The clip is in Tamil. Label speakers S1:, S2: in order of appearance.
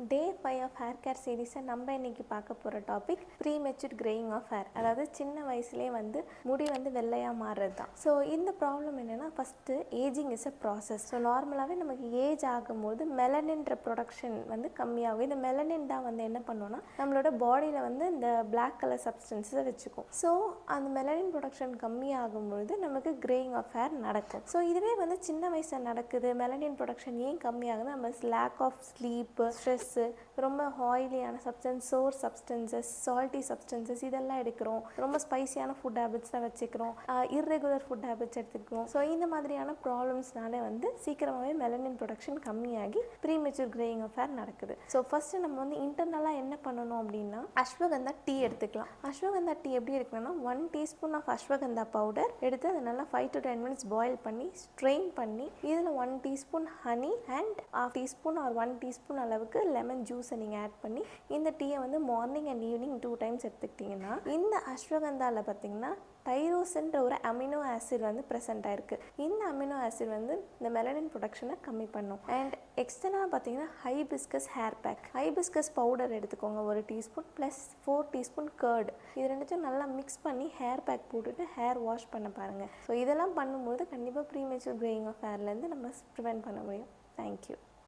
S1: டே 5 ஆஃப் ஹேர் கேர் சீரீஸை நம்ம இன்னைக்கு பார்க்க போகிற டாபிக் ப்ரீமெச்சூர்ட் கிரேயிங் ஆஃப் ஹேர். அதாவது சின்ன வயசுலேயே முடி வெள்ளையாக மாறுறது தான். ஸோ இந்த ப்ராப்ளம் என்னென்னா, first ageing is a process. So நார்மலாகவே நமக்கு ஏஜ் ஆகும்போது மெலனின்ற ப்ரொடக்ஷன் கம்மியாகும். இந்த மெலனின் தான் என்ன பண்ணோன்னா நம்மளோட பாடியில் இந்த பிளாக் கலர் சப்ஸ்டன்ஸை வச்சுக்கும். ஸோ அந்த மெலனின் ப்ரொடக்ஷன் கம்மியாகும்பொழுது நமக்கு கிரேயிங் ஆஃப் ஹேர் நடக்கும். ஸோ இதுவே சின்ன வயசில் நடக்குது. மெலனின் ப்ரொடக்ஷன் ஏன் கம்மியாகுது? நம்ம லேக் ஆஃப் ஸ்லீப்பு, ஸ்ட்ரெஸ்ஸு, ரொம்ப ஆயிலியான substance, sour substances, salty substances இதெல்லாம் எடுக்கிறோம். ரொம்ப ஸ்பைசியான ஃபுட் ஹேபிட்ஸ்லாம் வச்சுக்கிறோம். இர்ரெகுலர் ஃபுட் ஹேபிட்ஸ் எடுத்துக்கிறோம். ஸோ இந்த மாதிரியான ப்ராப்ளம்ஸ்னால சீக்கிரமாகவே மெலனின் ப்ரொடக்ஷன் கம்மியாகி ப்ரீமெச்சூர் கிரேயிங் ஆஃப் ஹேர் நடக்குது. ஸோ ஃபஸ்ட்டு நம்ம இன்டர்னலாக என்ன பண்ணணும் அப்படின்னா, அஸ்வகந்தா டீ எடுத்துக்கலாம். அஸ்வகந்தா டீ எப்படி இருக்குன்னா, 1 டீஸ்பூன் ஆஃப் அஸ்வகந்தா பவுடர் எடுத்து அதை நல்லா 5 to 10 minutes பாயில் பண்ணி ஸ்ட்ரெயின் பண்ணி இதில் 1 teaspoon honey and 1/2 teaspoon or 1 teaspoon அளவுக்கு லெமன் ஜூஸை நீங்கள் ஆட் பண்ணி இந்த டீயை மார்னிங் அண்ட் ஈவினிங் 2 times எடுத்துக்கிட்டிங்கன்னா, இந்த அஸ்வகந்தாவில் பார்த்தீங்கன்னா டைரோசின்ற ஒரு அமினோ ஆசிட் ப்ரெசென்ட் ஆயிருக்கு. இந்த அமினோ ஆசிட் இந்த மெலனின் ப்ரொடக்ஷனை கம்மி பண்ணும். அண்ட் எக்ஸ்டர்னாக பார்த்தீங்கன்னா hibiscus hair pack, hibiscus powder எடுத்துக்கோங்க 1 டீஸ்பூன் ப்ளஸ் 4 டீஸ்பூன் கர்டு. இது ரெண்டுத்தையும் நல்லா மிக்ஸ் பண்ணி ஹேர் பேக் போட்டுட்டு ஹேர் வாஷ் பண்ண பாருங்கள். ஸோ இதெல்லாம் பண்ணும்போது கண்டிப்பாக ப்ரீமெச்சூர் கிரேயிங் ஆஃப் ஹேர்லேருந்து நம்ம ப்ரிவென்ட் பண்ண முடியும். தேங்க்யூ.